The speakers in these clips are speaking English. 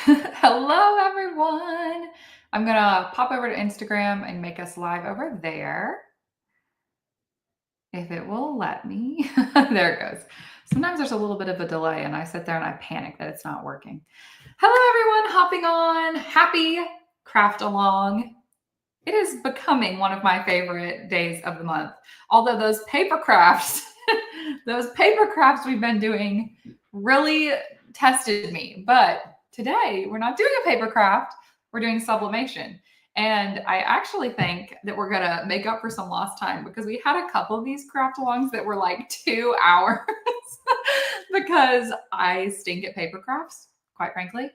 Hello, everyone. I'm going to pop over to Instagram and make us live over there if it will let me. There it goes. Sometimes there's a little bit of a delay, and I sit there and I panic that it's not working. Hello, everyone. Hopping on. Happy craft along. It is becoming one of my favorite days of the month. Although those paper crafts, those paper crafts we've been doing really tested me. But today we're not doing a paper craft, we're doing sublimation. And I actually think that we're gonna make up for some lost time because we had a couple of these craft alongs that were like 2 hours because I stink at paper crafts, quite frankly.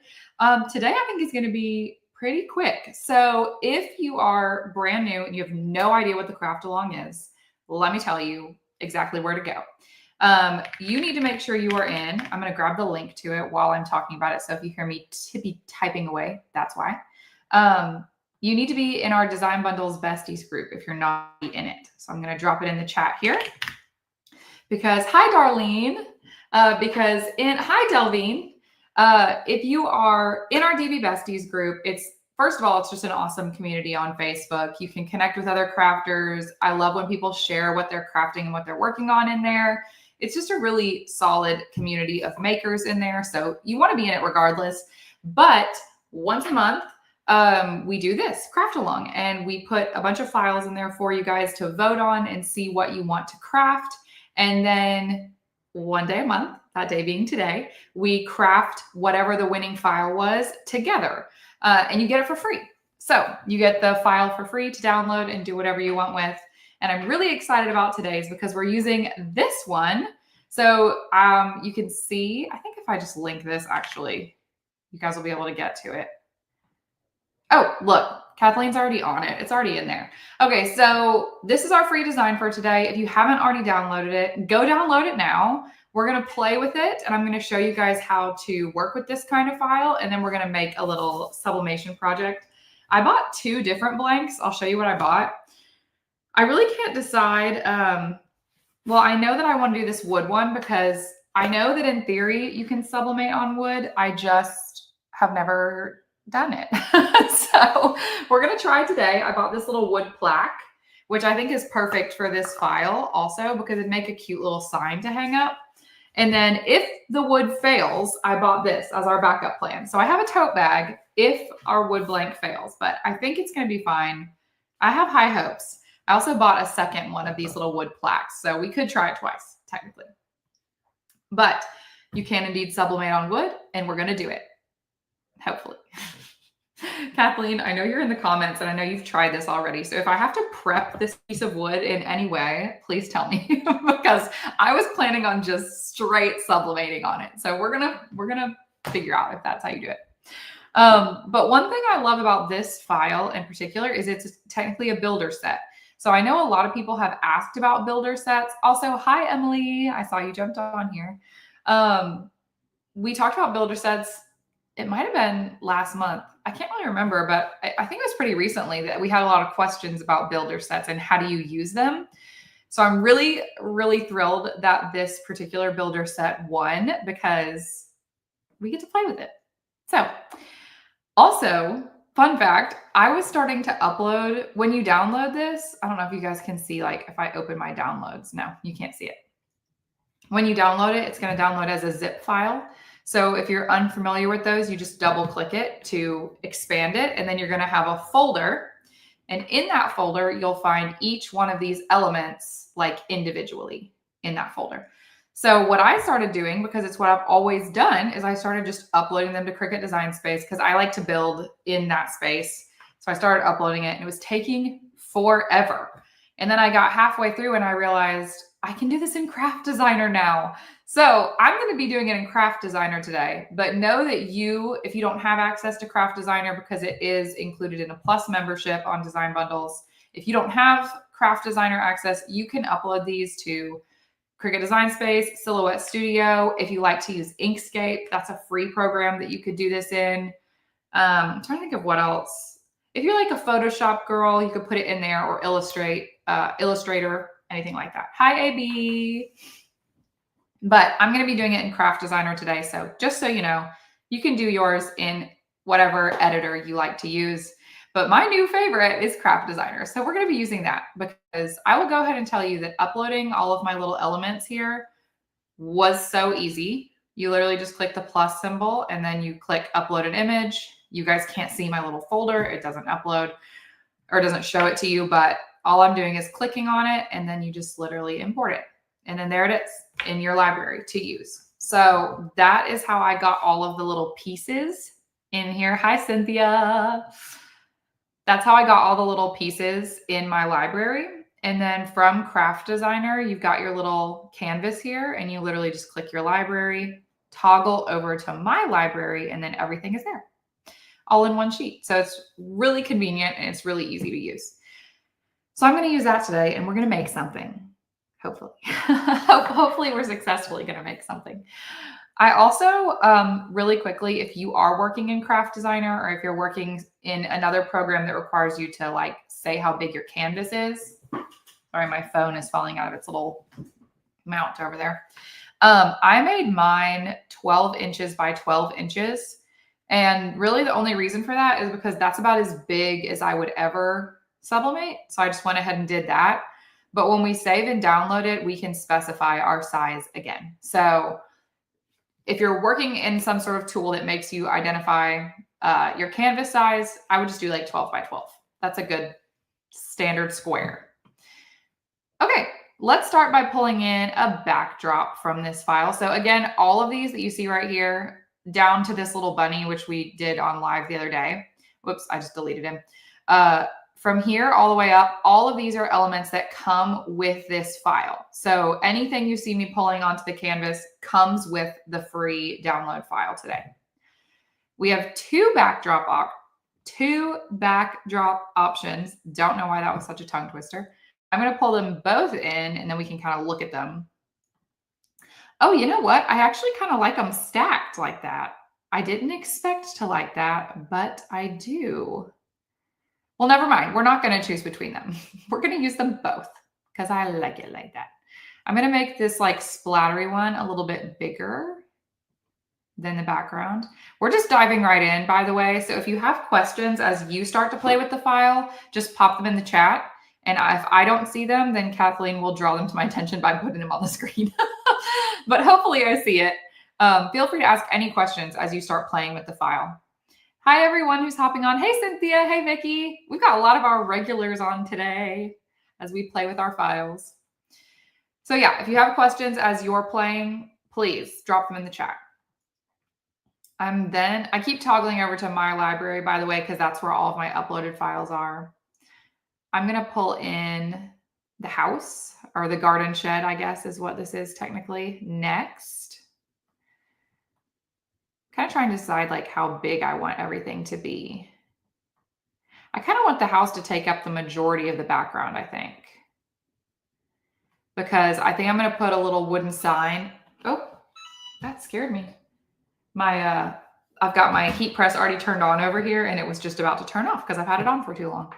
Today I think is gonna be pretty quick. So if you are brand new and you have no idea what the craft along is, let me tell you exactly where to go. You need to make sure you are in. I'm going to grab the link to it while I'm talking about it. So if you hear me tippy typing away, that's why. You need to be in our Design Bundles Besties group if you're not in it. So I'm going to drop it in the chat here. Because, hi, Darlene. Hi, Delvine. If you are in our DB Besties group, first of all, it's just an awesome community on Facebook. You can connect with other crafters. I love when people share what they're crafting and what they're working on in there. It's just a really solid community of makers in there. So you want to be in it regardless. But once a month, we do this craft along, and we put a bunch of files in there for you guys to vote on and see what you want to craft. And then one day a month, that day being today, we craft whatever the winning file was together, and you get it for free. So you get the file for free to download and do whatever you want with. And I'm really excited about today's because we're using this one. So you can see, I think if I just link this, actually, you guys will be able to get to it. Oh, look, Kathleen's already on it. It's already in there. Okay, so this is our free design for today. If you haven't already downloaded it, go download it now. We're going to play with it, and I'm going to show you guys how to work with this kind of file, and then we're going to make a little sublimation project. I bought 2 different blanks. I'll show you what I bought. I really can't decide. Well, I know that I want to do this wood one because I know that in theory you can sublimate on wood. I just have never done it. So we're going to try today. I bought this little wood plaque, which I think is perfect for this file also because it'd make a cute little sign to hang up. And then if the wood fails, I bought this as our backup plan. So I have a tote bag if our wood blank fails, but I think it's going to be fine. I have high hopes. I also bought a second one of these little wood plaques, so we could try it twice, technically. But you can indeed sublimate on wood, and we're going to do it. Hopefully. Kathleen, I know you're in the comments and I know you've tried this already. So if I have to prep this piece of wood in any way, please tell me because I was planning on just straight sublimating on it. So we're gonna figure out if that's how you do it. But one thing I love about this file in particular is it's technically a builder set. So I know a lot of people have asked about builder sets. Also, hi, Emily. I saw you jumped on here. We talked about builder sets. It might have been last month. I can't really remember, but I think it was pretty recently that we had a lot of questions about builder sets and how do you use them. So I'm really, really thrilled that this particular builder set won because we get to play with it. So also, fun fact, I was starting to upload, when you download this, I don't know if you guys can see, like if I open my downloads, no, you can't see it. When you download it, it's going to download as a zip file. So if you're unfamiliar with those, you just double click it to expand it. And then you're going to have a folder. And in that folder, you'll find each one of these elements like individually in that folder. So what I started doing, because it's what I've always done, is I started just uploading them to Cricut Design Space because I like to build in that space. So I started uploading it and it was taking forever. And then I got halfway through and I realized I can do this in Craft Designer now. So I'm going to be doing it in Craft Designer today, but know that if you don't have access to Craft Designer because it is included in a Plus membership on Design Bundles, if you don't have Craft Designer access, you can upload these to Cricut Design Space, Silhouette Studio. If you like to use Inkscape, that's a free program that you could do this in. I'm trying to think of what else. If you're like a Photoshop girl, you could put it in there, or Illustrator, anything like that. Hi, AB. But I'm going to be doing it in Craft Designer today. So just so you know, you can do yours in whatever editor you like to use. But my new favorite is Craft Designer. So we're going to be using that because I will go ahead and tell you that uploading all of my little elements here was so easy. You literally just click the plus symbol and then you click upload an image. You guys can't see my little folder. It doesn't upload or doesn't show it to you, but all I'm doing is clicking on it and then you just literally import it. And then there it is in your library to use. So that is how I got all of the little pieces in here. Hi, Cynthia. That's how I got all the little pieces in my library. And then from Craft Designer, you've got your little canvas here and you literally just click your library, toggle over to my library, and then everything is there all in one sheet. So it's really convenient and it's really easy to use. So I'm going to use that today and we're going to make something. Hopefully, hopefully we're successfully going to make something. I also, really quickly, if you are working in Craft Designer or if you're working in another program that requires you to like say how big your canvas is. Sorry, my phone is falling out of its little mount over there. I made mine 12 inches by 12 inches. And really the only reason for that is because that's about as big as I would ever sublimate. So I just went ahead and did that. But when we save and download it, we can specify our size again. So if you're working in some sort of tool that makes you identify your canvas size, I would just do like 12 by 12. That's a good standard square. Okay, let's start by pulling in a backdrop from this file. So again, all of these that you see right here, down to this little bunny, which we did on live the other day. Whoops, I just deleted him. From here all the way up, all of these are elements that come with this file. So anything you see me pulling onto the canvas comes with the free download file today. We have two backdrop options. Don't know why that was such a tongue twister. I'm going to pull them both in and then we can kind of look at them. Oh, you know what? I actually kind of like them stacked like that. I didn't expect to like that, but I do. Well, never mind. We're not going to choose between them. We're going to use them both because I like it like that. I'm going to make this like splattery one a little bit bigger than the background. We're just diving right in, by the way. So if you have questions as you start to play with the file, just pop them in the chat. And if I don't see them, then Kathleen will draw them to my attention by putting them on the screen. But hopefully I see it. Feel free to ask any questions as you start playing with the file. Hi, everyone who's hopping on. Hey, Cynthia. Hey, Vicky. We've got a lot of our regulars on today as we play with our files. So yeah, if you have questions as you're playing, please drop them in the chat. I keep toggling over to my library, by the way, because that's where all of my uploaded files are. I'm going to pull in the house or the garden shed, I guess is what this is technically next. Kind of trying to decide like how big I want everything to be. I kind of want the house to take up the majority of the background, I think. Because I think I'm going to put a little wooden sign. Oh, that scared me. I've got my heat press already turned on over here and it was just about to turn off because I've had it on for too long.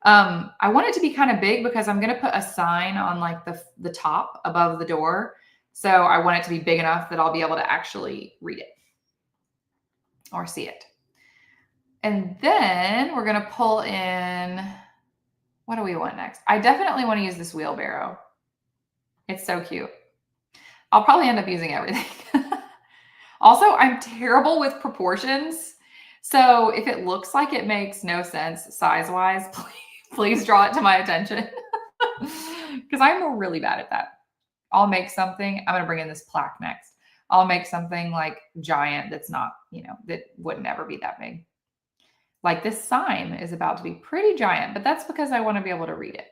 I want it to be kind of big because I'm going to put a sign on like the top above the door. So I want it to be big enough that I'll be able to actually read it or see it. And then we're going to pull in, what do we want next? I definitely want to use this wheelbarrow. It's so cute. I'll probably end up using everything. Also, I'm terrible with proportions. So if it looks like it makes no sense size-wise, please draw it to my attention because I'm really bad at that. I'll make something. I'm going to bring in this plaque next. I'll make something like giant that's not, that would never be that big. Like this sign is about to be pretty giant, but that's because I want to be able to read it.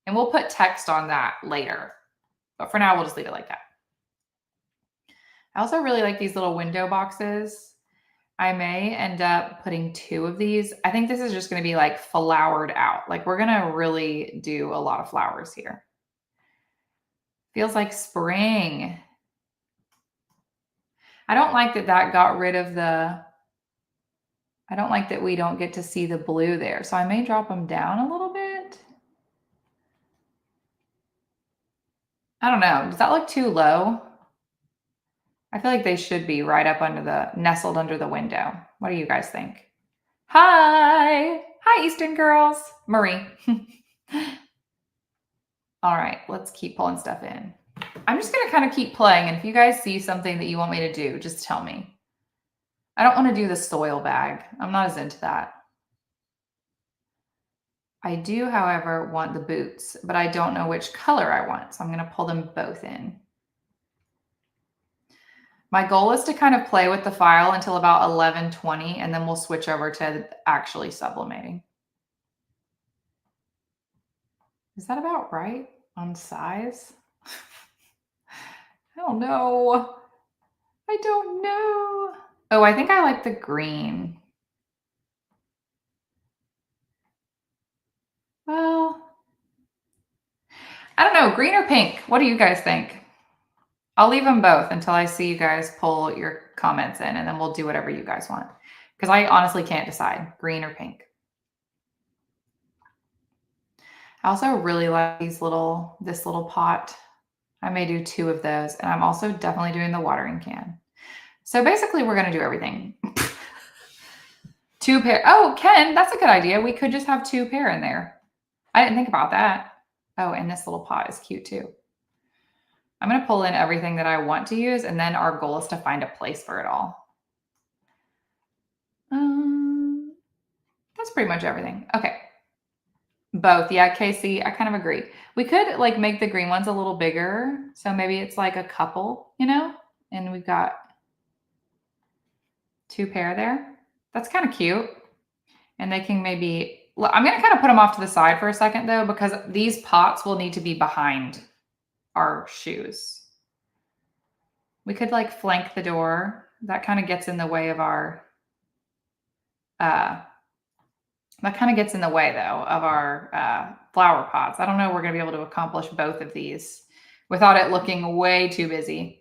And we'll put text on that later. But for now, we'll just leave it like that. I also really like these little window boxes. I may end up putting 2 of these. I think this is just going to be like flowered out. Like we're going to really do a lot of flowers here. Feels like spring. I don't like that got rid of I don't like that we don't get to see the blue there. So I may drop them down a little bit. I don't know. Does that look too low? I feel like they should be right up nestled under the window. What do you guys think? Hi. Hi, Eastern girls. Marie. All right, let's keep pulling stuff in. I'm just going to kind of keep playing. And if you guys see something that you want me to do, just tell me. I don't want to do the soil bag. I'm not as into that. I do, however, want the boots, but I don't know which color I want. So I'm going to pull them both in. My goal is to kind of play with the file until about 11:20, and then we'll switch over to actually sublimating. Is that about right on size? I don't know. I don't know. Oh, I think I like the green. Well, I don't know. Green or pink? What do you guys think? I'll leave them both until I see you guys pull your comments in, and then we'll do whatever you guys want. Because I honestly can't decide, green or pink. I also really like this little pot. I may do 2 of those, and I'm also definitely doing the watering can. So basically we're going to do everything. 2 pair. Oh, Ken, that's a good idea. We could just have 2 pair in there. I didn't think about that. Oh, and this little pot is cute too. I'm going to pull in everything that I want to use, and then our goal is to find a place for it all. That's pretty much everything. Okay. Both. Yeah, Casey, I kind of agree. We could like make the green ones a little bigger. So maybe it's like a couple, you know, and we've got 2 pair there. That's kind of cute. And they can maybe, I'm going to kind of put them off to the side for a second though, because these pots will need to be behind our shoes. We could like flank the door. That kind of gets in the way of our, that kind of gets in the way though of our flower pots. I don't know if we're going to be able to accomplish both of these without it looking way too busy.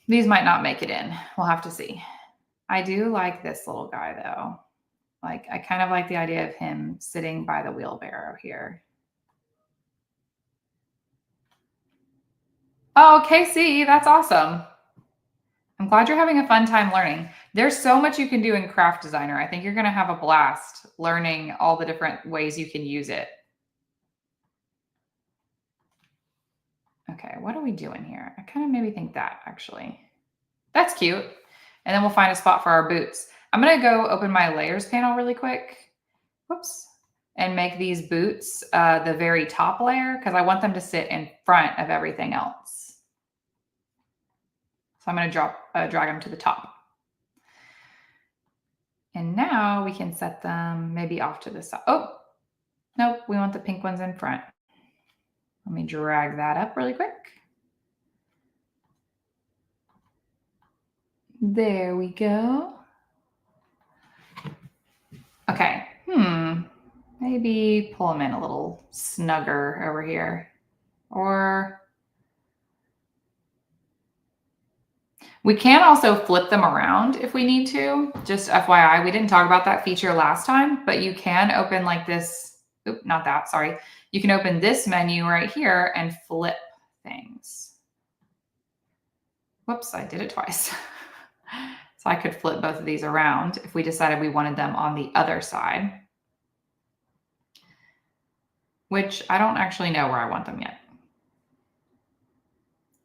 These might not make it in. We'll have to see. I do like this little guy though. Like I kind of like the idea of him sitting by the wheelbarrow here. Oh, Casey, that's awesome. I'm glad you're having a fun time learning. There's so much you can do in Craft Designer. I think you're going to have a blast learning all the different ways you can use it. Okay, what are we doing here? I kind of maybe think that actually. That's cute. And then we'll find a spot for our boots. I'm going to go open my layers panel really quick. Whoops. And make these boots the very top layer because I want them to sit in front of everything else. So I'm going to drag them to the top. And now we can set them maybe off to the side. Oh, nope. We want the pink ones in front. Let me drag that up really quick. There we go. Okay. Maybe pull them in a little snugger over here. Or we can also flip them around if we need to. Just FYI, we didn't talk about that feature last time, but you can open like this. Oop, not that, sorry. You can open this menu right here and flip things. Whoops, I did it twice. So I could flip both of these around if we decided we wanted them on the other side, which I don't actually know where I want them yet.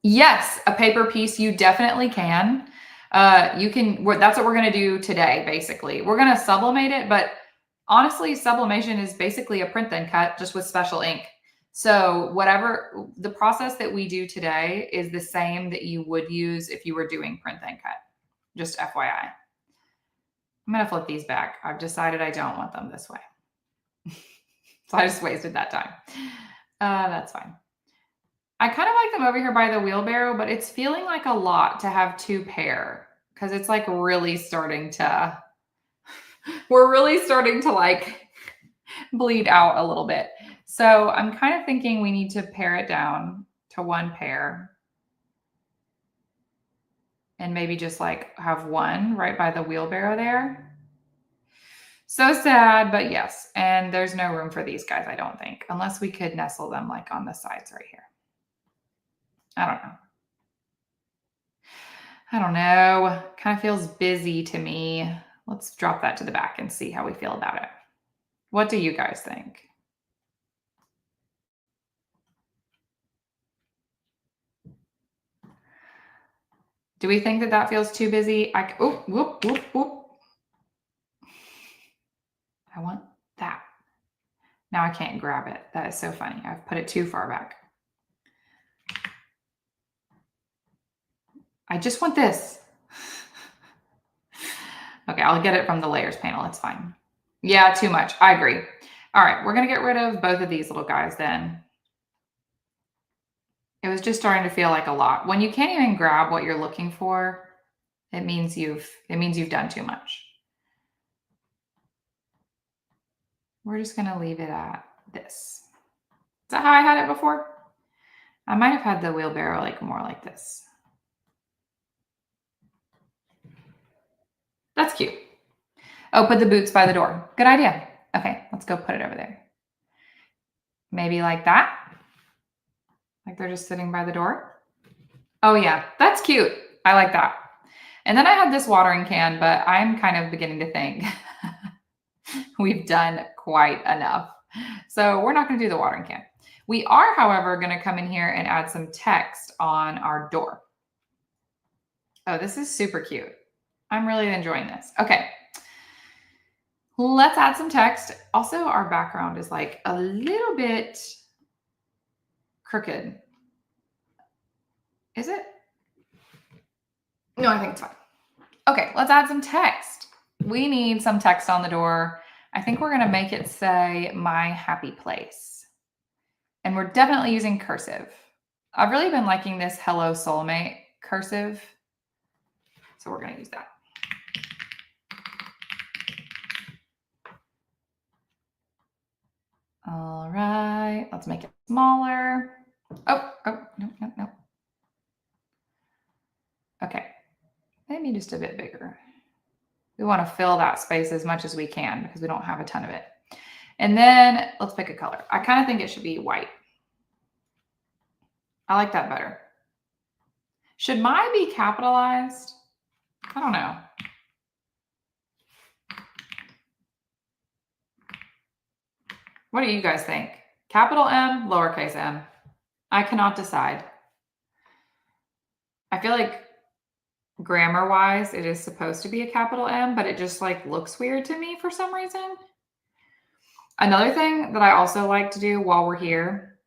Yes, a paper piece, you definitely can. You can, that's what we're going to do today, basically. We're going to sublimate it, but honestly, sublimation is basically a print then cut just with special ink. So whatever the process that we do today is the same that you would use if you were doing print then cut. Just FYI. I'm going to flip these back. I've decided I don't want them this way. So I just wasted that time. That's fine. I kind of like them over here by the wheelbarrow, but it's feeling like a lot to have 2 pair because it's like really starting to, we're really starting to like bleed out a little bit. So I'm kind of thinking we need to pare it down to 1 pair and maybe just like have 1 right by the wheelbarrow there. So sad, but yes. And there's no room for these guys, I don't think, unless we could nestle them like on the sides right here. I don't know. I don't know, kind of feels busy to me. Let's drop that to the back and see how we feel about it. What do you guys think? Do we think that that feels too busy? Oh, whoop, whoop, whoop. I want that. Now I can't grab it. That is so funny. I've put it too far back. I just want this. Okay, I'll get it from the layers panel. It's fine. Yeah, too much. I agree. All right, we're going to get rid of both of these little guys then. It was just starting to feel like a lot. When you can't even grab what you're looking for, it means you've done too much. We're just going to leave it at this. Is that how I had it before? I might have had the wheelbarrow like more like this. That's cute. Oh, put the boots by the door. Good idea. Okay, let's go put it over there. Maybe like that. Like they're just sitting by the door. Oh yeah, that's cute. I like that. And then I had this watering can, but I'm kind of beginning to think we've done quite enough. So we're not going to do the watering can. We are, however, going to come in here and add some text on our door. Oh, this is super cute. I'm really enjoying this. Okay. Let's add some text. Also, our background is like a little bit crooked. Is it? No, I think it's fine. Okay, let's add some text. We need some text on the door. I think we're going to make it say my happy place. And we're definitely using cursive. I've really been liking this Hello Soulmate cursive. So we're going to use that. All right, let's make it smaller. Oh, no. Okay, maybe just a bit bigger. We want to fill that space as much as we can because we don't have a ton of it. And then let's pick a color. I kind of think it should be white. I like that better. Should my be capitalized? I don't know. What do you guys think? Capital M, lowercase m. I cannot decide. I feel like grammar-wise, it is supposed to be a capital M, but it just like looks weird to me for some reason. Another thing that I also like to do while we're here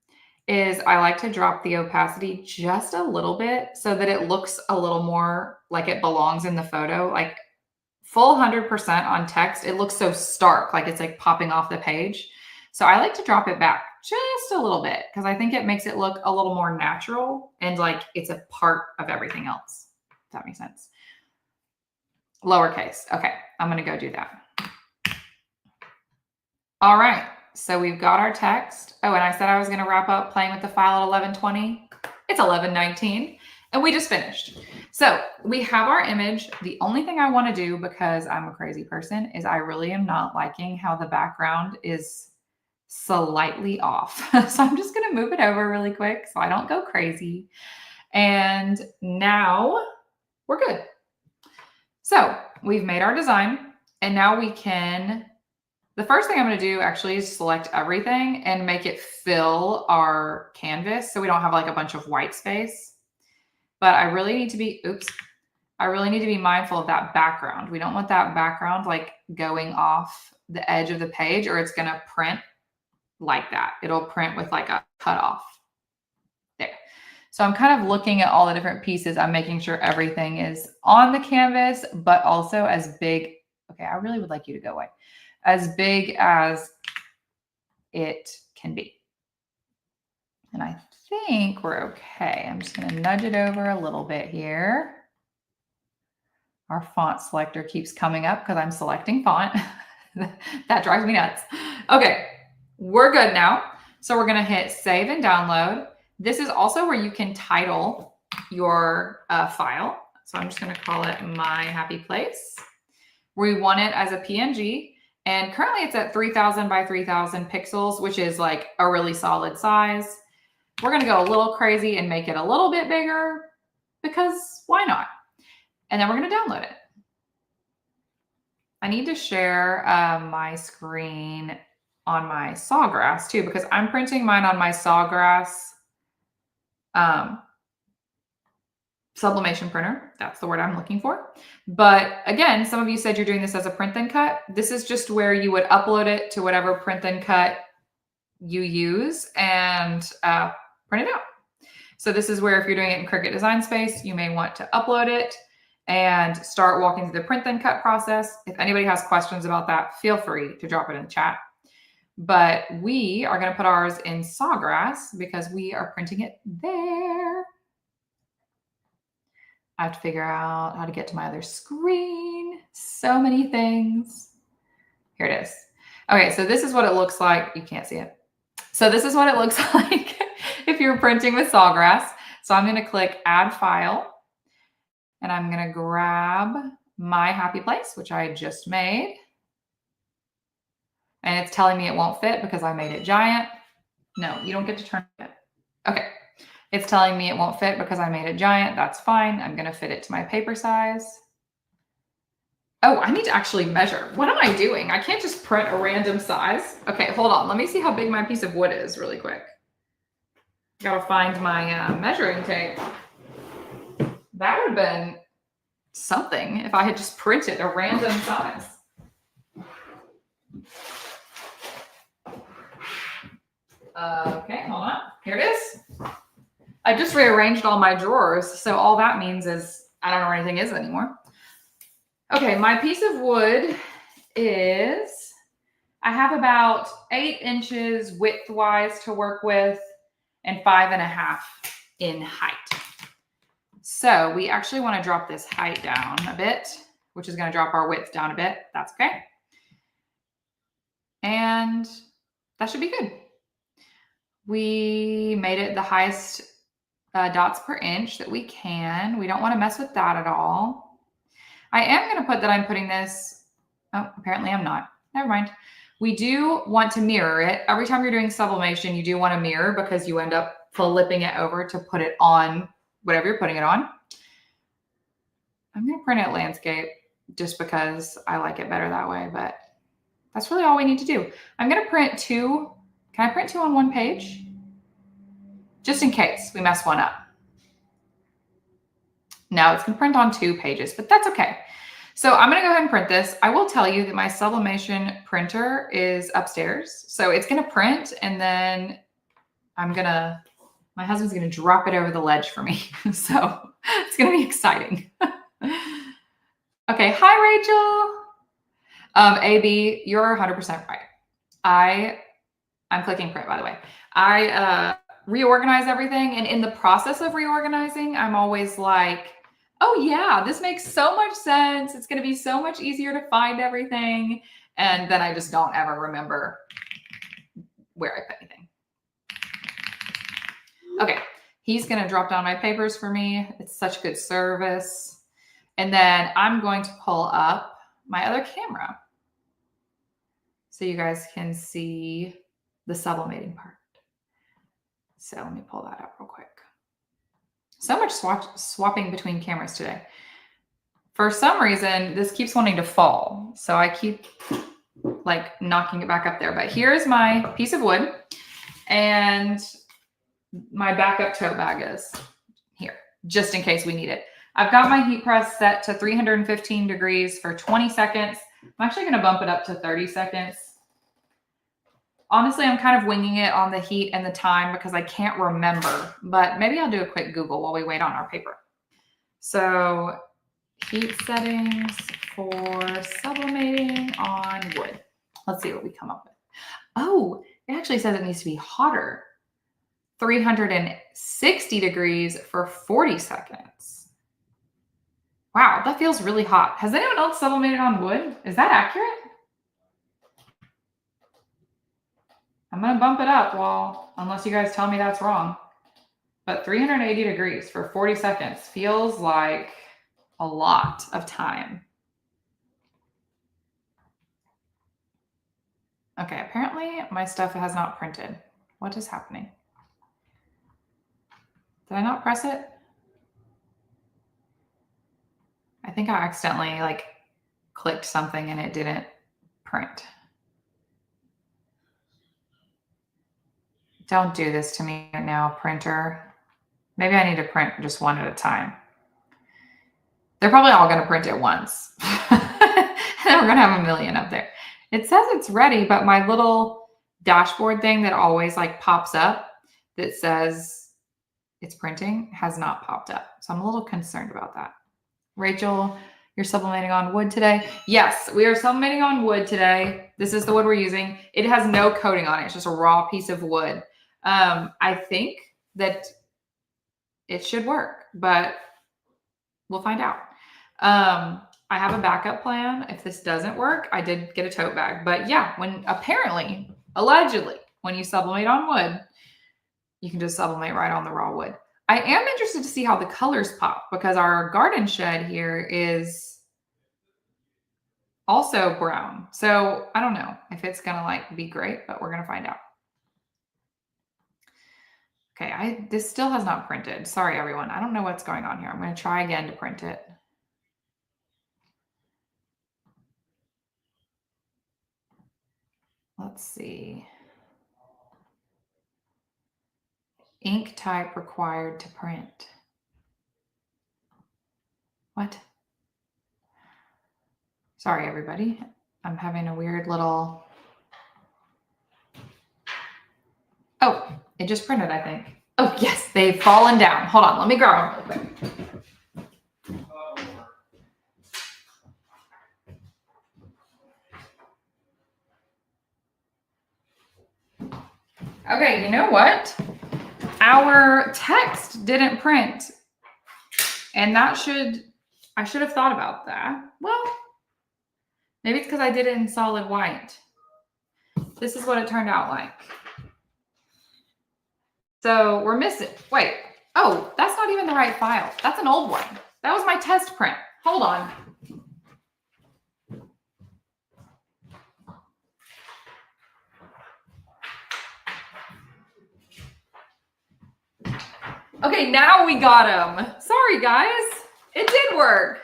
is I like to drop the opacity just a little bit so that it looks a little more like it belongs in the photo. Like full 100% on text, it looks so stark, like it's like popping off the page. So I like to drop it back just a little bit because I think it makes it look a little more natural and like it's a part of everything else. If that makes sense. Lowercase. Okay, I'm going to go do that. All right, so we've got our text. Oh, and I said I was going to wrap up playing with the file at 11:20. It's 11:19, and we just finished. So we have our image. The only thing I want to do, because I'm a crazy person, is I really am not liking how the background is slightly off. So I'm just going to move it over really quick so I don't go crazy. And now we're good. So we've made our design, and now we can... The first thing I'm going to do actually is select everything and make it fill our canvas so we don't have like a bunch of white space. But I really need to be, I really need to be mindful of that background. We don't want that background like going off the edge of the page, or it's going to print like that. It'll print with like a cutoff there. So I'm kind of looking at all the different pieces. I'm making sure everything is on the canvas, but also as big. Okay, I really would like you to go away. As big as it can be. And I think we're okay. I'm just going to nudge it over a little bit here. Our font selector keeps coming up because I'm selecting font. That drives me nuts. Okay, we're good now. So we're going to hit save and download. This is also where you can title your file. So I'm just going to call it My Happy Place. We want it as a PNG. And currently it's at 3000 by 3000 pixels, which is like a really solid size. We're going to go a little crazy and make it a little bit bigger because why not? and then we're going to download it. I need to share my screen on my Sawgrass too, because I'm printing mine on my Sawgrass sublimation printer. That's the word I'm looking for. But again, some of you said you're doing this as a print then cut. This is just where you would upload it to whatever print then cut you use and print it out. So this is where if you're doing it in Cricut Design Space, you may want to upload it and start walking through the print then cut process. If anybody has questions about that, feel free to drop it in the chat. But we are going to put ours in Sawgrass because we are printing it there. I have to figure out how to get to my other screen. So many things. Here it is. Okay, so this is what it looks like. You can't see it. So this is what it looks like if you're printing with Sawgrass. So I'm going to click Add File, and I'm going to grab my happy place, which I just made. And it's telling me it won't fit because I made it giant. No, you don't get to turn it. Okay. It's telling me it won't fit because I made it giant. That's fine. I'm going to fit it to my paper size. Oh, I need to actually measure. What am I doing? I can't just print a random size. Okay, hold on. Let me see how big my piece of wood is really quick. Got to find my measuring tape. That would have been something if I had just printed a random size. Okay, hold on. Here it is. I just rearranged all my drawers, so all that means is I don't know where anything is anymore. Okay, my piece of wood is, I have about 8 inches width-wise to work with and 5.5 in height. So we actually want to drop this height down a bit, which is going to drop our width down a bit. That's okay. And that should be good. We made it the highest dots per inch that we can. We don't want to mess with that at all. I am going to put that I'm putting this, oh, apparently I'm not. Never mind. We do want to mirror it. Every time you're doing sublimation, you do want to mirror because you end up flipping it over to put it on whatever you're putting it on. I'm going to print it landscape just because I like it better that way, but that's really all we need to do. I'm going to print 2. Can I print 2 on one page? Just in case we mess one up. No, it's going to print on 2 pages, but that's okay. So I'm going to go ahead and print this. I will tell you that my sublimation printer is upstairs. So it's going to print and then my husband's going to drop it over the ledge for me. So it's going to be exciting. Okay. Hi, Rachel. AB, you're 100% right. I'm clicking print, by the way. I reorganize everything. And in the process of reorganizing, I'm always like, oh yeah, this makes so much sense. It's going to be so much easier to find everything. And then I just don't ever remember where I put anything. Okay. He's going to drop down my papers for me. It's such good service. And then I'm going to pull up my other camera so you guys can see the sublimating part. So let me pull that up real quick. So much swapping between cameras today. For some reason, this keeps wanting to fall. So I keep like knocking it back up there. But here's my piece of wood and my backup tote bag is here, just in case we need it. I've got my heat press set to 315 degrees for 20 seconds. I'm actually going to bump it up to 30 seconds. Honestly, I'm kind of winging it on the heat and the time because I can't remember, but maybe I'll do a quick Google while we wait on our paper. So heat settings for sublimating on wood. Let's see what we come up with. Oh, it actually says it needs to be hotter. 360 degrees for 40 seconds. Wow, that feels really hot. Has anyone else sublimated on wood? Is that accurate? I'm going to bump it up unless you guys tell me that's wrong. But 380 degrees for 40 seconds feels like a lot of time. Okay, apparently my stuff has not printed. What is happening? Did I not press it? I think I accidentally like clicked something and it didn't print. Don't do this to me right now, printer. Maybe I need to print just one at a time. They're probably all going to print at once. And we're going to have a million up there. It says it's ready, but my little dashboard thing that always like pops up that says it's printing has not popped up. So I'm a little concerned about that. Rachel, you're sublimating on wood today? Yes, we are sublimating on wood today. This is the wood we're using. It has no coating on it. It's just a raw piece of wood. I think that it should work, but we'll find out. I have a backup plan. If this doesn't work, I did get a tote bag. But yeah, allegedly, when you sublimate on wood, you can just sublimate right on the raw wood. I am interested to see how the colors pop because our garden shed here is also brown. So I don't know if it's going to like be great, but we're going to find out. Okay, this still has not printed. Sorry, everyone. I don't know what's going on here. I'm going to try again to print it. Let's see. Ink type required to print. What? Sorry, everybody. I'm having a weird little... Oh, it just printed, I think. Oh, yes, they've fallen down. Hold on, let me grab them real quick. Okay, you know what? Our text didn't print. And I should have thought about that. Well, maybe it's because I did it in solid white. This is what it turned out like. So we're missing, wait. Oh, that's not even the right file. That's an old one. That was my test print. Hold on. Okay, now we got them. Sorry, guys. It did work.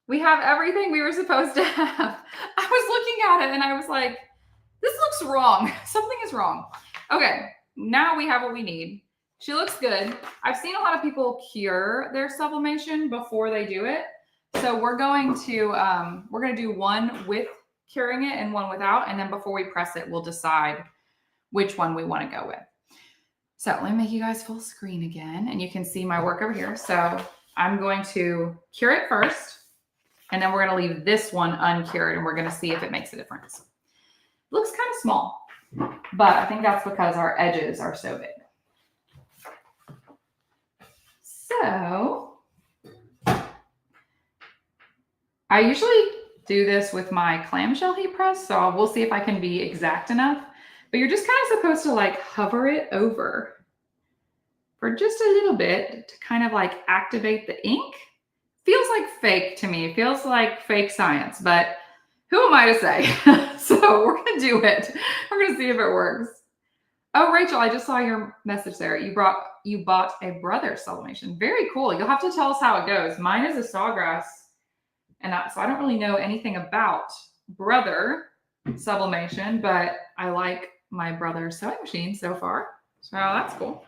We have everything we were supposed to have. I was looking at it and I was like, this looks wrong. Something is wrong. Okay, now we have what we need. She looks good. I've seen a lot of people cure their sublimation before they do it. So we're going to do one with curing it and one without. And then before we press it, we'll decide which one we want to go with. So let me make you guys full screen again and you can see my work over here. So I'm going to cure it first and then we're going to leave this one uncured and we're going to see if it makes a difference. It looks kind of small, but I think that's because our edges are so big. So I usually do this with my clamshell heat press. So we'll see if I can be exact enough. But you're just kind of supposed to like hover it over for just a little bit to kind of like activate the ink. Feels like fake to me. It feels like fake science, but who am I to say? So we're going to do it. We're going to see if it works. Oh, Rachel, I just saw your message there. You bought a brother sublimation. Very cool. You'll have to tell us how it goes. Mine is a sawgrass, and so I don't really know anything about brother sublimation, but I like my brother's sewing machine so far. So that's cool.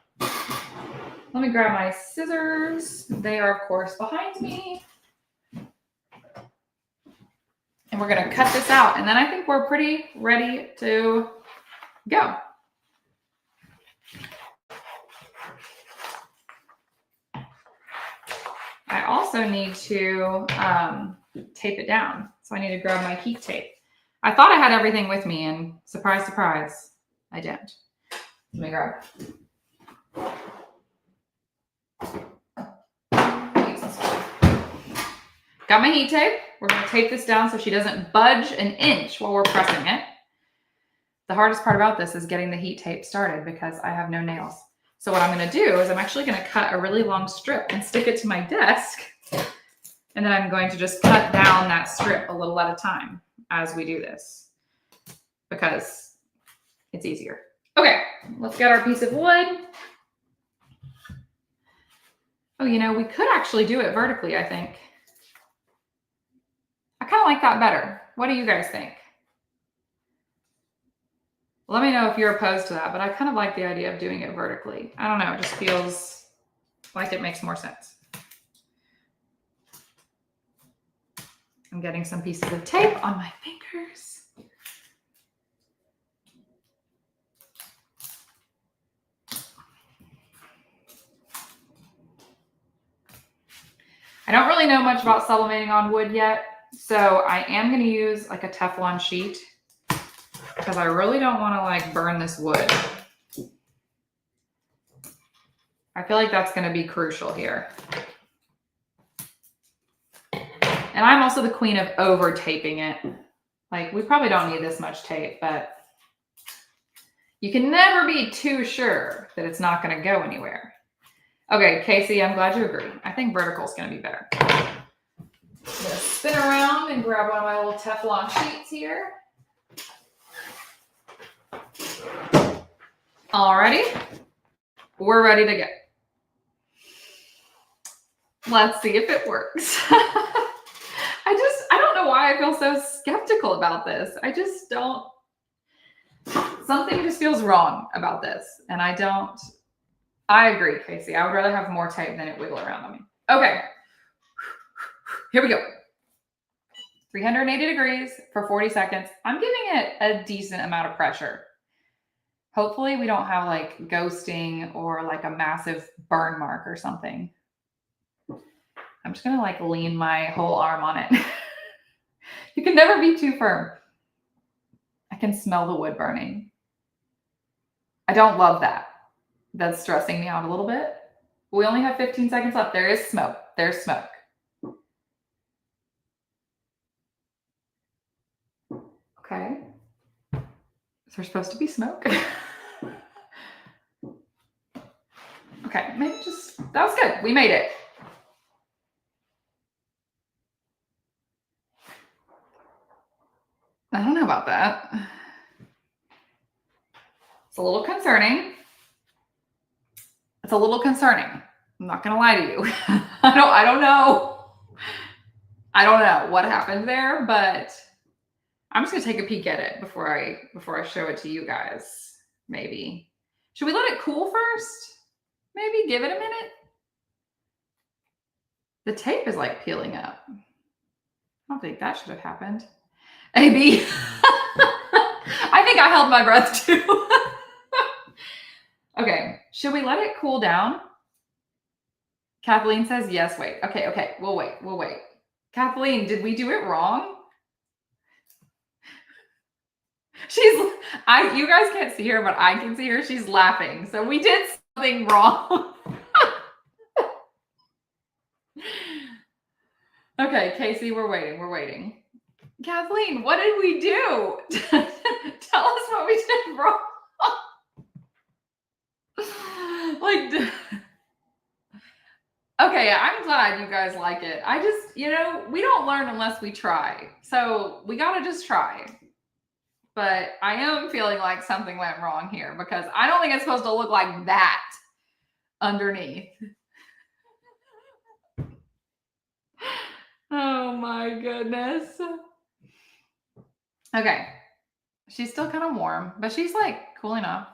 Let me grab my scissors. They are, of course, behind me. And we're going to cut this out. And then I think we're pretty ready to go. I also need to tape it down. So I need to grab my heat tape. I thought I had everything with me, and surprise, surprise, I didn't. Let me grab it. Got my heat tape. We're going to tape this down so she doesn't budge an inch while we're pressing it. The hardest part about this is getting the heat tape started because I have no nails. So what I'm going to do is I'm actually going to cut a really long strip and stick it to my desk. And then I'm going to just cut down that strip a little at a time as we do this because it's easier. Okay, let's get our piece of wood. Oh, you know, we could actually do it vertically, I think. kind of like that better. What do you guys think? Let me know if you're opposed to that, but I kind of like the idea of doing it vertically. I don't know, it just feels like it makes more sense. I'm getting some pieces of tape on my fingers. I don't really know much about sublimating on wood yet, so I am going to use like a Teflon sheet because I really don't want to like burn this wood. I feel like that's going to be crucial here. And I'm also the queen of over taping it. Like, we probably don't need this much tape, but you can never be too sure that it's not going to go anywhere. Okay, Casey, I'm glad you agree. I think vertical is going to be better. I'm going to spin around and grab one of my little Teflon sheets here. Alrighty, we're ready to go. Let's see if it works. I don't know why I feel so skeptical about this. I just don't, something just feels wrong about this. And I agree, Casey. I would rather have more tape than it wiggle around on me. Okay, here we go. 380 degrees for 40 seconds. I'm giving it a decent amount of pressure. Hopefully we don't have like ghosting or like a massive burn mark or something. I'm just gonna like lean my whole arm on it. You can never be too firm. I can smell the wood burning. I don't love that. That's stressing me out a little bit. We only have 15 seconds left. There is smoke. There's smoke. Okay. Is there supposed to be smoke? Okay, maybe just, that was good. We made it. I don't know about that. It's a little concerning. It's a little concerning. I'm not gonna lie to you. I don't know. I don't know what happened there, but I'm just gonna take a peek at it before I show it to you guys. Maybe. Should we let it cool first? Maybe give it a minute. The tape is like peeling up. I don't think that should have happened. AB. I think I held my breath too. Okay, should we let it cool down? Kathleen says yes, wait. Okay, we'll wait. Kathleen, did we do it wrong? You guys can't see her, but I can see her. She's laughing. So we did something wrong. Okay, Casey, we're waiting. Kathleen, what did we do? Tell us what we did wrong. Okay, I'm glad you guys like it. I just, we don't learn unless we try. So we got to just try. But I am feeling like something went wrong here because I don't think it's supposed to look like that underneath. Oh my goodness. Okay. She's still kind of warm, but she's like cooling off.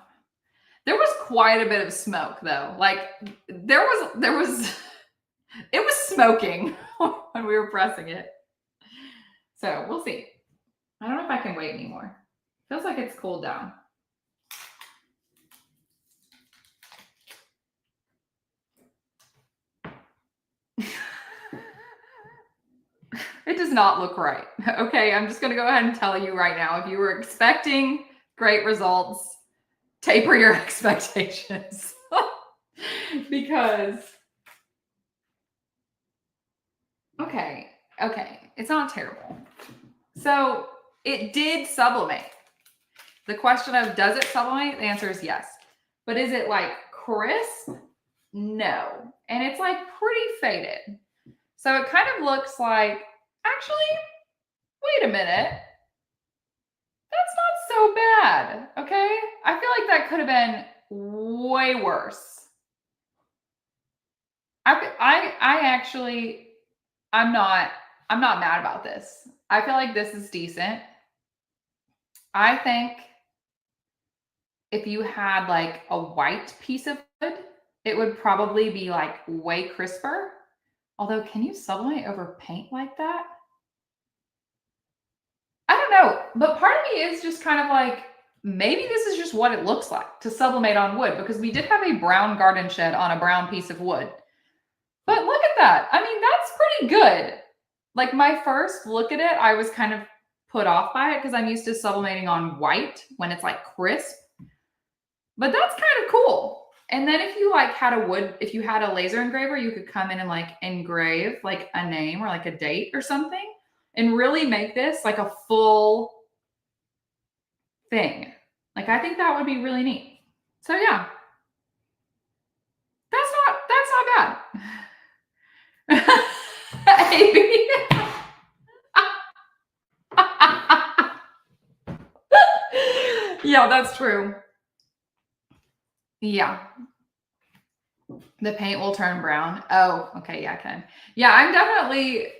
There was quite a bit of smoke though. Like it was smoking when we were pressing it. So we'll see. I don't know if I can wait anymore. Feels like it's cooled down. It does not look right. Okay, I'm just going to go ahead and tell you right now. If you were expecting great results, taper your expectations. Because, okay, it's not terrible. So it did sublimate. The question of does it sublimate? The answer is yes. But is it like crisp? No. And it's like pretty faded. So it kind of looks like, actually, wait a minute. That's not so bad, okay? I feel like that could have been way worse. I'm not mad about this. I feel like this is decent. I think if you had like a white piece of wood, it would probably be like way crisper. Although, can you sublimate over paint like that? I don't know, but part of me is just kind of like, maybe this is just what it looks like to sublimate on wood, because we did have a brown garden shed on a brown piece of wood. But look at that. I mean, that's pretty good. Like my first look at it, I was kind of put off by it because I'm used to sublimating on white when it's like crisp. But that's kind of cool. And then if you like had a wood, if you had a laser engraver, you could come in and like engrave like a name or like a date or something and really make this like a full thing. Like I think that would be really neat. So yeah, that's not bad. Amy. Yeah, that's true. Yeah. The paint will turn brown. Oh, okay. Yeah, Ken. Yeah, I definitely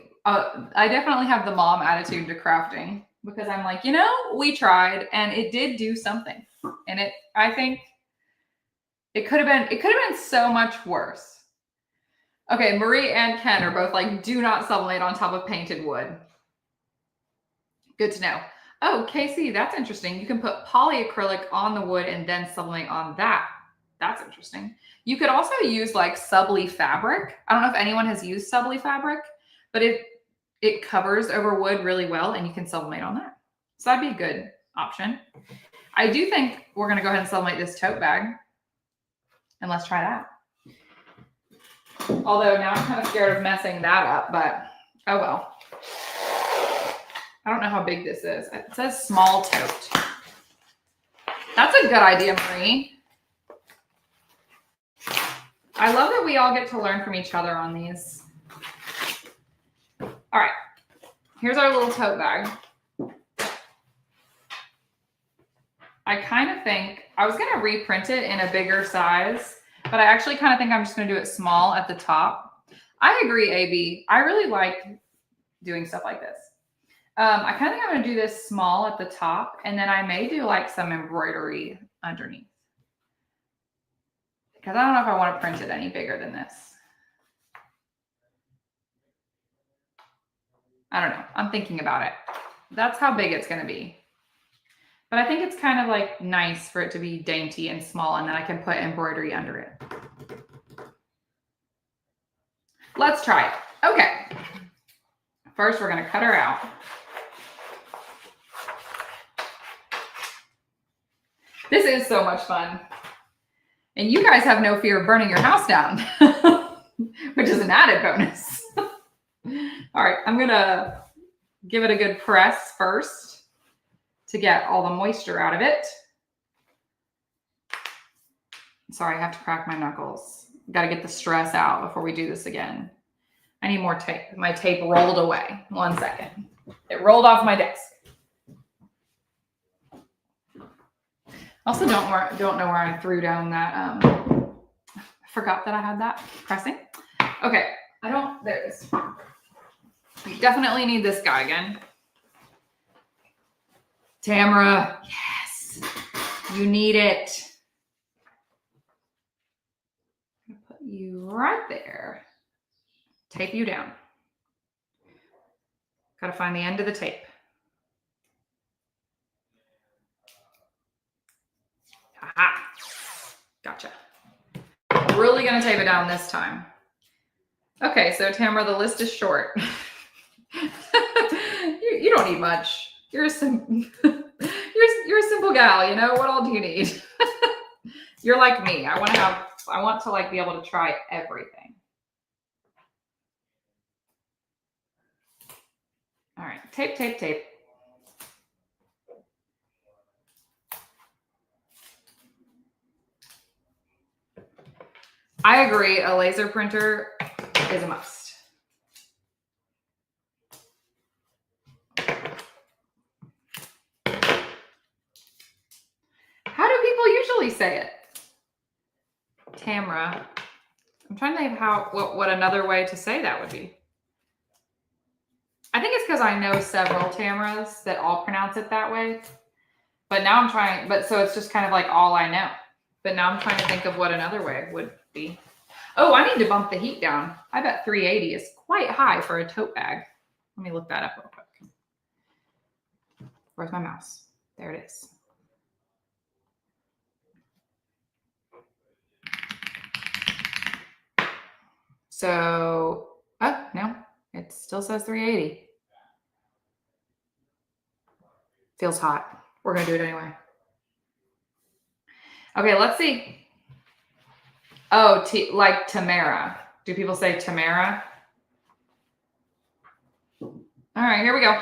have the mom attitude to crafting because I'm like, we tried and it did do something. And I think it could have been so much worse. Okay, Marie and Ken are both like, do not sublimate on top of painted wood. Good to know. Oh, Casey, that's interesting. You can put polyacrylic on the wood and then sublimate on that. That's interesting. You could also use like Subli fabric. I don't know if anyone has used Subli fabric, but it covers over wood really well and you can sublimate on that. So that'd be a good option. I do think we're going to go ahead and sublimate this tote bag. And let's try that. Although now I'm kind of scared of messing that up, but oh well. I don't know how big this is. It says small tote. That's a good idea, Marie. I love that we all get to learn from each other on these. All right, here's our little tote bag. I kind of think I was going to reprint it in a bigger size, but I actually kind of think I'm just going to do it small at the top. I agree, AB. I really like doing stuff like this. I kind of think I'm going to do this small at the top, and then I may do like some embroidery underneath. Because I don't know if I want to print it any bigger than this. I don't know. I'm thinking about it. That's how big it's going to be. But I think it's kind of like nice for it to be dainty and small, and then I can put embroidery under it. Let's try it. Okay. First, we're going to cut her out. This is so much fun. And you guys have no fear of burning your house down, which is an added bonus. All right, I'm going to give it a good press first to get all the moisture out of it. Sorry, I have to crack my knuckles. Got to get the stress out before we do this again. I need more tape. My tape rolled away. 1 second. It rolled off my desk. Also, don't know where I threw down that. I forgot that I had that pressing. Okay, there it is. We definitely need this guy again. Tamara, yes, you need it. I'm gonna put you right there. Tape you down. Got to find the end of the tape. Aha, gotcha. Really gonna tape it down this time. Okay, so Tamara, the list is short. you don't need much. You're a simple gal, what all do you need? You're like me. I want to like be able to try everything. All right, tape, tape, tape. I agree, a laser printer is a must. How do people usually say it? Tamara. I'm trying to think of what another way to say that would be. I think it's because I know several Tamaras that all pronounce it that way. But now I'm trying, so it's just kind of like all I know. But now I'm trying to think of what another way would be. Oh, I need to bump the heat down. I bet 380 is quite high for a tote bag. Let me look that up real quick. Where's my mouse? There it is. So, oh, no, it still says 380. Feels hot. We're going to do it anyway. Okay, let's see. Oh, like Tamara. Do people say Tamara? All right, here we go.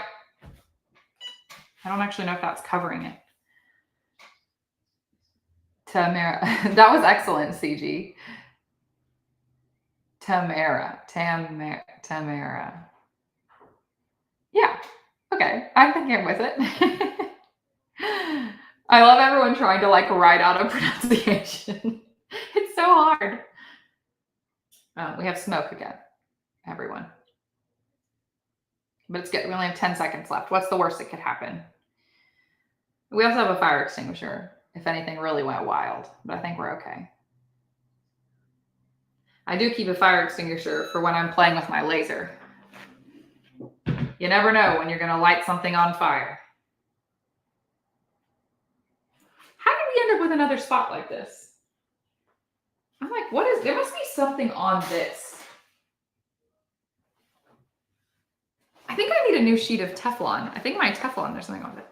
I don't actually know if that's covering it. Tamara. That was excellent, CG. Tamara. Yeah. Okay. I think I'm with it. I love everyone trying to like write out a pronunciation. It's so hard. We have smoke again, everyone. But it's good. We only have 10 seconds left. What's the worst that could happen? We also have a fire extinguisher if anything really went wild, but I think we're okay. I do keep a fire extinguisher for when I'm playing with my laser. You never know when you're going to light something on fire. How did we end up with another spot like this? I'm like, what is, there must be something on this. I think I need a new sheet of Teflon. I think my Teflon, there's something on it.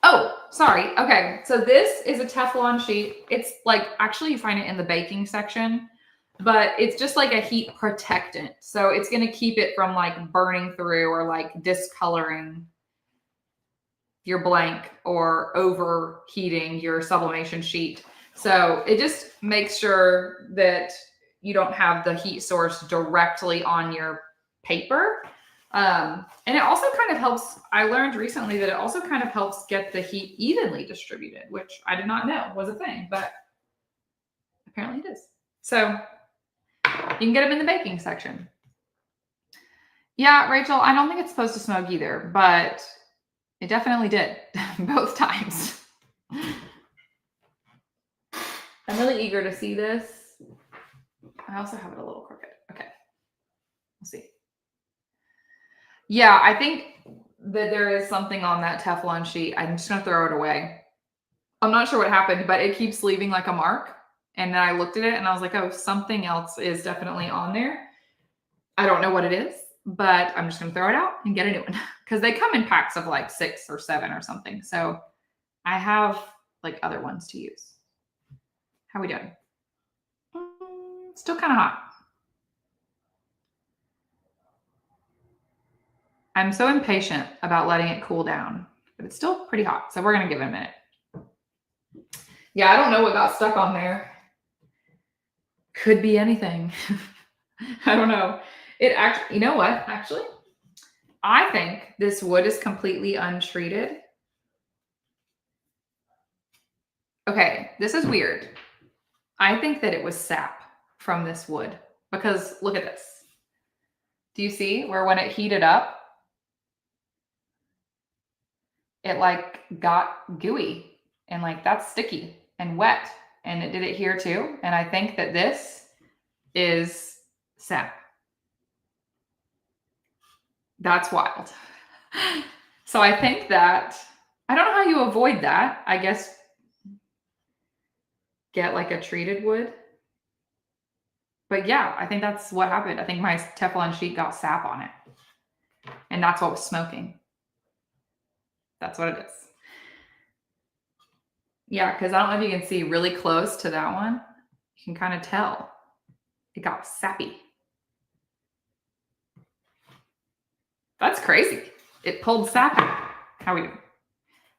Oh, sorry. Okay. So this is a Teflon sheet. It's like, actually you find it in the baking section, but it's just like a heat protectant. So it's going to keep it from like burning through or like discoloring your blank or overheating your sublimation sheet. So it just makes sure that you don't have the heat source directly on your paper. And it also kind of helps, I learned recently that it also kind of helps get the heat evenly distributed, which I did not know was a thing, but apparently it is. So you can get them in the baking section. Yeah, Rachel, I don't think it's supposed to smoke either, but it definitely did both times. I'm really eager to see this. I also have it a little crooked. Okay, we'll see. Yeah, I think that there is something on that Teflon sheet. I'm just going to throw it away. I'm not sure what happened, but it keeps leaving like a mark. And then I looked at it and I was like, oh, something else is definitely on there. I don't know what it is, but I'm just going to throw it out and get a new one because they come in packs of like 6 or 7 or something. So I have like other ones to use. How are we doing? Still kind of hot. I'm so impatient about letting it cool down, but it's still pretty hot. So we're going to give it a minute. Yeah, I don't know what got stuck on there. Could be anything. I don't know. It actually, you know what? Actually, I think this wood is completely untreated. Okay, this is weird. I think that it was sap from this wood because look at this. Do you see where when it heated up, it like got gooey and like that's sticky and wet, and it did it here too. And I think that this is sap. That's wild. So I think that, I don't know how you avoid that. I guess get like a treated wood. But yeah, I think that's what happened. I think my Teflon sheet got sap on it. And that's what was smoking. That's what it is. Yeah, because I don't know if you can see really close to that one. You can kind of tell. It got sappy. That's crazy. It pulled sap out. How are we doing?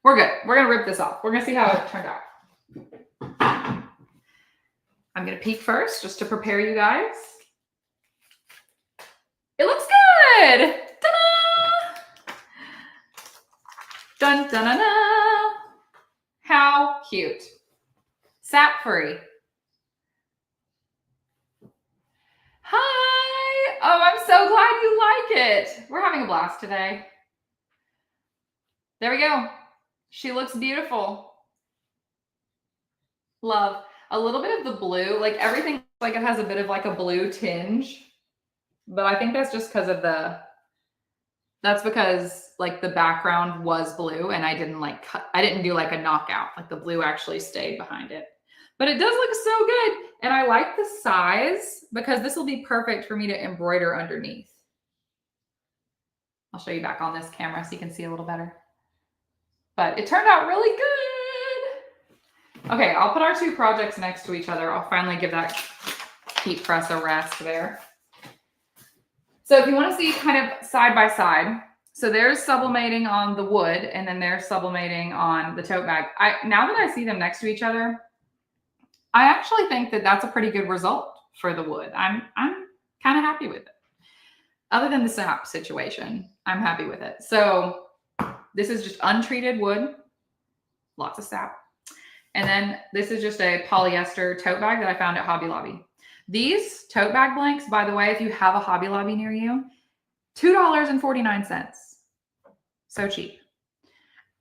We're good. We're going to rip this off. We're going to see how it turned out. I'm going to peek first just to prepare you guys. It looks good. Ta-da! Dun, dun, dun, dun. How cute. Sap free. Hi. Oh, I'm so glad you like it. We're having a blast today. There we go. She looks beautiful. Love. A little bit of the blue, like everything looks like it has a bit of like a blue tinge, but I think that's just because of that's because like the background was blue and I didn't do like a knockout. Like the blue actually stayed behind it. But it does look so good. And I like the size because this will be perfect for me to embroider underneath. I'll show you back on this camera so you can see a little better. But it turned out really good. Okay, I'll put our two projects next to each other. I'll finally give that heat press a rest there. So if you want to see kind of side by side, so there's sublimating on the wood and then there's sublimating on the tote bag. Now that I see them next to each other, I actually think that that's a pretty good result for the wood. I'm kind of happy with it. Other than the sap situation, I'm happy with it. So this is just untreated wood, lots of sap. And then this is just a polyester tote bag that I found at Hobby Lobby. These tote bag blanks, by the way, if you have a Hobby Lobby near you, $2.49. So cheap.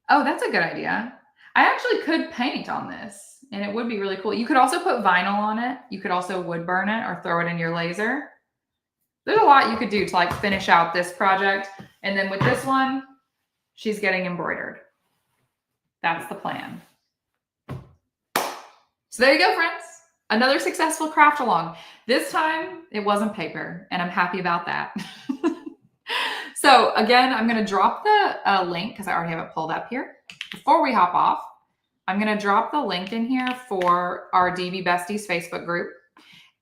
Oh, that's a good idea. I actually could paint on this and it would be really cool. You could also put vinyl on it. You could also wood burn it or throw it in your laser. There's a lot you could do to like finish out this project. And then with this one, she's getting embroidered. That's the plan. So there you go, friends. Another successful craft along. This time it wasn't paper and I'm happy about that. So again, I'm going to drop the link because I already have it pulled up here. Before we hop off, I'm going to drop the link in here for our DB Besties Facebook group.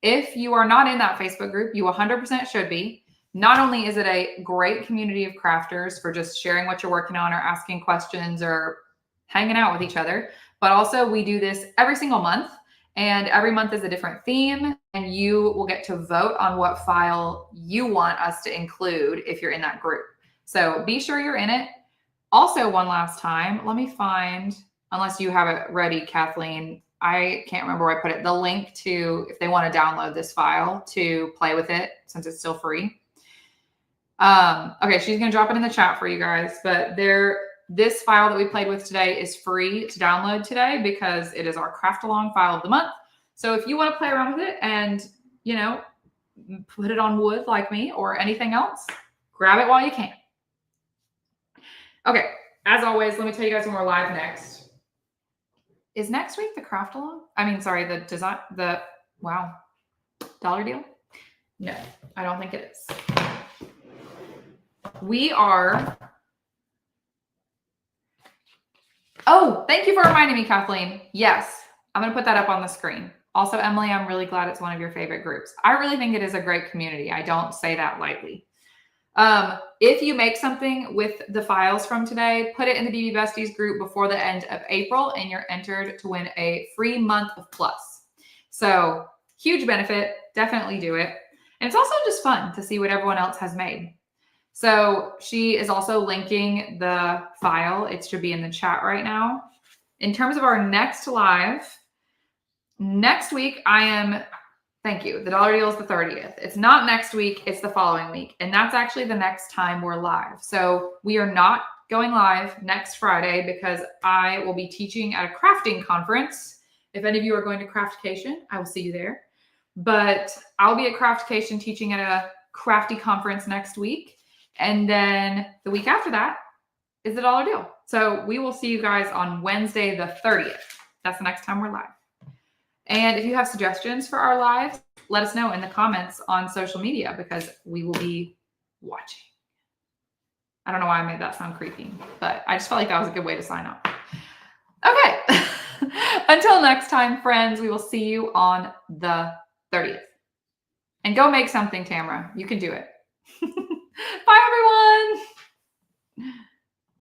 If you are not in that Facebook group, you 100% should be. Not only is it a great community of crafters for just sharing what you're working on or asking questions or hanging out with each other, but also we do this every single month. And every month is a different theme, and you will get to vote on what file you want us to include if you're in that group. So be sure you're in it. Also, one last time, let me find, unless you have it ready, Kathleen, I can't remember where I put it, the link to, if they want to download this file to play with it, since it's still free. Okay, she's going to drop it in the chat for you guys, but this file that we played with today is free to download today because it is our craft along file of the month. So if you want to play around with it and, you know, put it on wood like me or anything else, grab it while you can. Okay, as always, let me tell you guys when we're live next. Is next week the craft along? I mean, sorry, the design, wow, dollar deal? No, I don't think it is. We are... Oh, thank you for reminding me, Kathleen. Yes, I'm going to put that up on the screen. Also, Emily, I'm really glad it's one of your favorite groups. I really think it is a great community. I don't say that lightly. If you make something with the files from today, put it in the DB Besties group before the end of April, and you're entered to win a free month of Plus. So huge benefit. Definitely do it. And it's also just fun to see what everyone else has made. So she is also linking the file. It should be in the chat right now. In terms of our next live, next week thank you. The dollar deal is the 30th. It's not next week, it's the following week. And that's actually the next time we're live. So we are not going live next Friday because I will be teaching at a crafting conference. If any of you are going to Craftcation, I will see you there. But I'll be at Craftcation teaching at a crafty conference next week. And then the week after that is the dollar deal. So we will see you guys on Wednesday, the 30th. That's the next time we're live. And if you have suggestions for our lives, let us know in the comments on social media because we will be watching. I don't know why I made that sound creepy, but I just felt like that was a good way to sign off. Okay. Until next time, friends, we will see you on the 30th. And go make something, Tamara. You can do it. Bye, everyone.